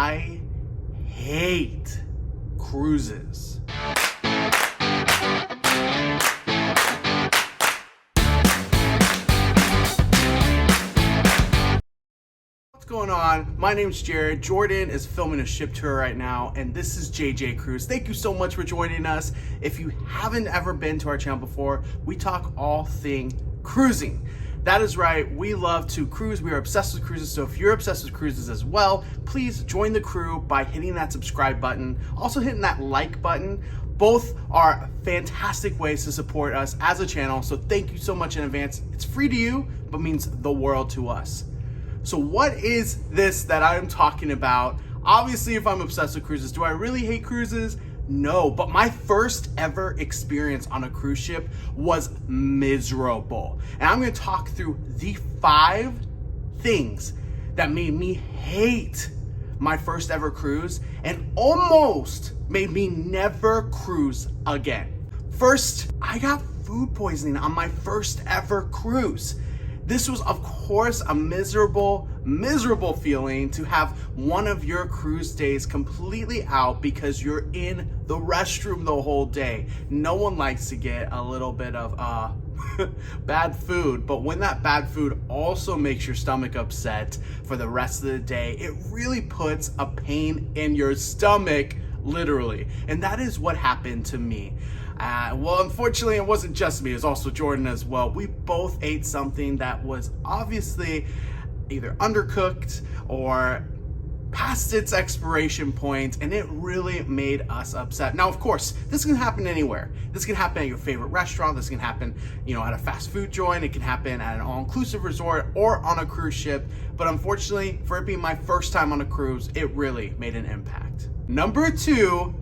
I hate cruises. What's going on? My name's Jared. Jordan is filming a ship tour right now, and this is JJ Cruise. Thank you so much for joining us. If you haven't ever been to our channel before, we talk all thing cruising. That is right, we love to cruise. We are obsessed with cruises, so if you're obsessed with cruises as well, please join the crew by hitting that subscribe button, also hitting that like button. Both are fantastic ways to support us as a channel, so thank you so much in advance. It's free to you, but means the world to us. So what is this that I'm talking about? Obviously, if I'm obsessed with cruises, do I really hate cruises? No, but my first ever experience on a cruise ship was miserable. And I'm gonna talk through the 5 things that made me hate my first ever cruise and almost made me never cruise again. First, I got food poisoning on my first ever cruise. This was, of course, a miserable feeling to have one of your cruise days completely out because you're in the restroom the whole day. No one likes to get a little bit of bad food, but when that bad food also makes your stomach upset for the rest of the day, it really puts a pain in your stomach, literally. And that is what happened to me. Well, unfortunately, it wasn't just me, it was also Jordan as well. We both ate something that was obviously either undercooked or past its expiration point, and it really made us upset. Now, of course, this can happen anywhere. This can happen at your favorite restaurant. This can happen, at a fast food joint. It can happen at an all-inclusive resort or on a cruise ship. But unfortunately, for it being my first time on a cruise, it really made an impact. Number 2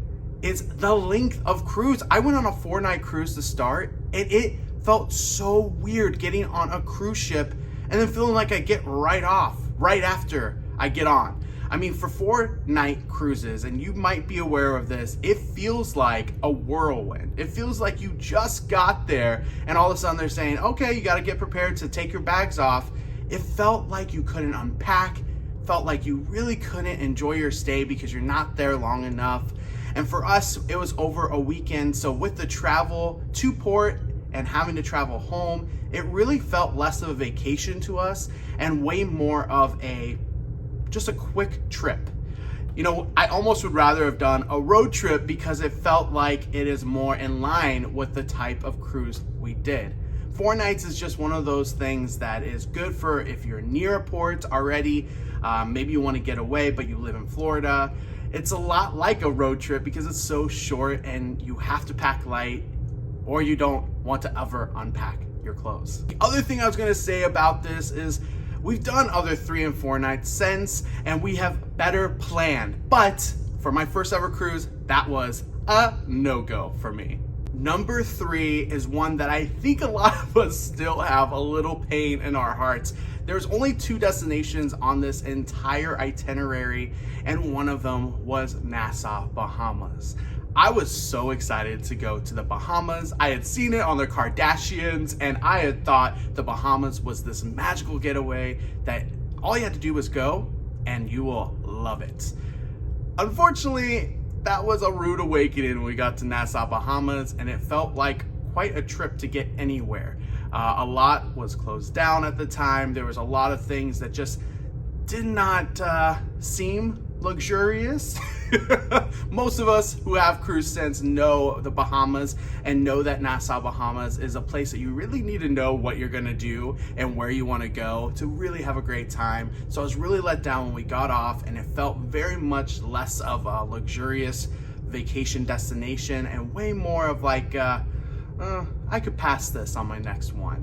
is the length of cruise. I went on a 4-night cruise to start, and it felt so weird getting on a cruise ship and then feeling like I get right off right after I get on. I mean, for 4-night cruises, and you might be aware of this, it feels like a whirlwind. It feels like you just got there and all of a sudden they're saying, okay, you got to get prepared to take your bags off. It felt like you couldn't unpack, felt like you really couldn't enjoy your stay because you're not there long enough. And for us, it was over a weekend. So with the travel to port and having to travel home, it really felt less of a vacation to us and way more of just a quick trip. I almost would rather have done a road trip because it felt like it is more in line with the type of cruise we did. 4 nights is just one of those things that is good for if you're near a port already, maybe you want to get away, but you live in Florida. It's a lot like a road trip because it's so short and you have to pack light or you don't want to ever unpack your clothes. The other thing I was going to say about this is we've done other 3 and 4 nights since, and we have better planned. But for my first ever cruise, that was a no-go for me. Number 3 is one that I think a lot of us still have a little pain in our hearts. There's only 2 destinations on this entire itinerary, and one of them was Nassau, Bahamas. I was so excited to go to the Bahamas. I had seen it on the Kardashians, and I had thought the Bahamas was this magical getaway that all you had to do was go, and you will love it. Unfortunately, that was a rude awakening when we got to Nassau, Bahamas, and it felt like quite a trip to get anywhere. A lot was closed down at the time. There was a lot of things that just did not seem luxurious. Most of us who have cruise sense know the Bahamas and know that Nassau, Bahamas is a place that you really need to know what you're gonna do and where you wanna go to really have a great time. So I was really let down when we got off, and it felt very much less of a luxurious vacation destination and way more of like, I could pass this on my next one.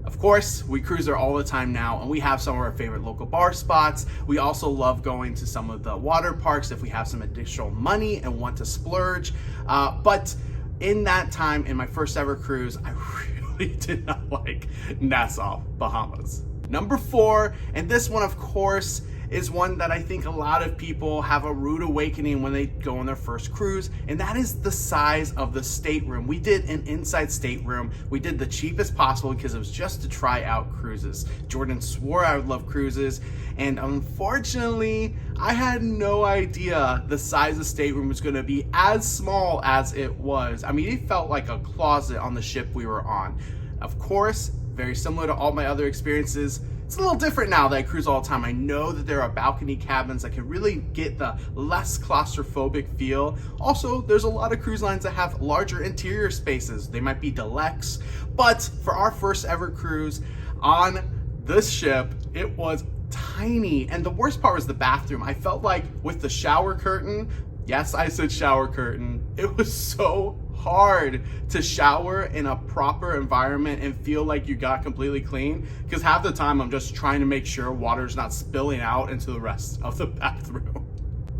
Of course, we cruise there all the time now, and we have some of our favorite local bar spots. We also love going to some of the water parks if we have some additional money and want to splurge. But in that time, in my first ever cruise, I really did not like Nassau, Bahamas. Number 4, and this one, of course, is one that I think a lot of people have a rude awakening when they go on their first cruise, and that is the size of the stateroom. We did an inside stateroom. We did the cheapest possible because it was just to try out cruises. Jordan swore I would love cruises, and unfortunately, I had no idea the size of the stateroom was going to be as small as it was. I mean, it felt like a closet on the ship we were on. Of course, very similar to all my other experiences, it's a little different now that I cruise all the time. I know that there are balcony cabins that can really get the less claustrophobic feel. Also, there's a lot of cruise lines that have larger interior spaces. They might be deluxe, but for our first ever cruise on this ship, it was tiny. And the worst part was the bathroom. I felt like with the shower curtain, yes, I said shower curtain, it was so hard to shower in a proper environment and feel like you got completely clean, because half the time I'm just trying to make sure water's not spilling out into the rest of the bathroom.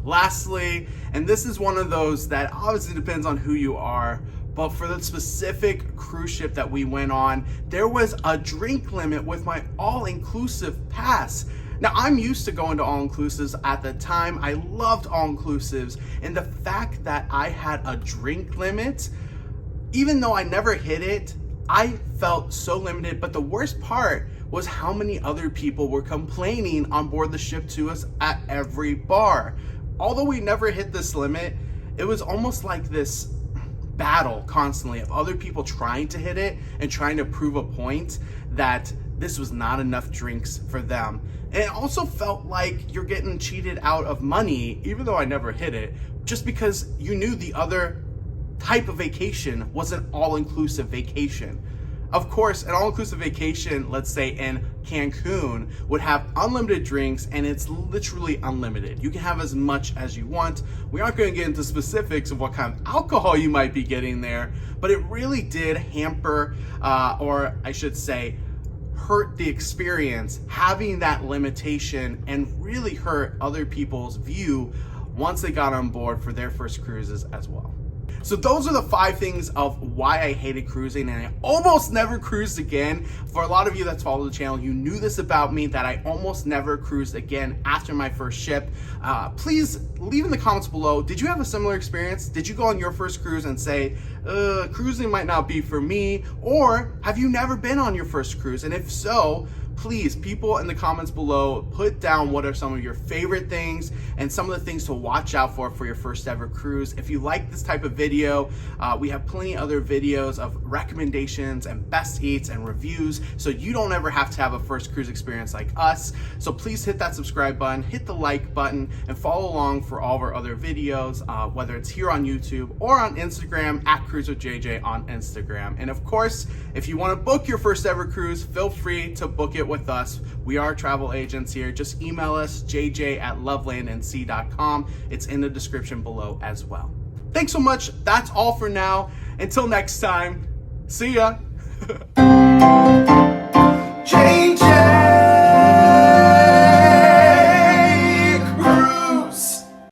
Lastly, and this is one of those that obviously depends on who you are, but for the specific cruise ship that we went on, there was a drink limit with my all-inclusive pass. Now, I'm used to going to all-inclusives. At the time, I loved all-inclusives, and the fact that I had a drink limit, even though I never hit it, I felt so limited. But the worst part was how many other people were complaining on board the ship to us at every bar. Although we never hit this limit, it was almost like this battle constantly of other people trying to hit it and trying to prove a point that this was not enough drinks for them. And it also felt like you're getting cheated out of money, even though I never hit it, just because you knew the other type of vacation was an all-inclusive vacation. Of course, an all-inclusive vacation, let's say in Cancun, would have unlimited drinks, and it's literally unlimited. You can have as much as you want. We aren't going to get into specifics of what kind of alcohol you might be getting there, but it really did hamper, or I should say, hurt the experience having that limitation, and really hurt other people's view once they got on board for their first cruises as well. So those are the 5 things of why I hated cruising, and I almost never cruised again. For a lot of you that follow the channel, you knew this about me, that I almost never cruised again after my first ship. Please leave in the comments below, did you have a similar experience? Did you go on your first cruise and say, cruising might not be for me? Or have you never been on your first cruise? And if so, please, people in the comments below, put down what are some of your favorite things and some of the things to watch out for your first ever cruise. If you like this type of video, we have plenty of other videos of recommendations and best eats and reviews, so you don't ever have to have a first cruise experience like us. So please hit that subscribe button, hit the like button, and follow along for all of our other videos, whether it's here on YouTube or on Instagram at CruiseWithJJ on Instagram. And of course, if you want to book your first ever cruise, feel free to book it with us. We are travel agents here. Just email us, jj@lovelandandsea.com. It's in the description below as well. Thanks so much. That's all for now. Until next time, see ya.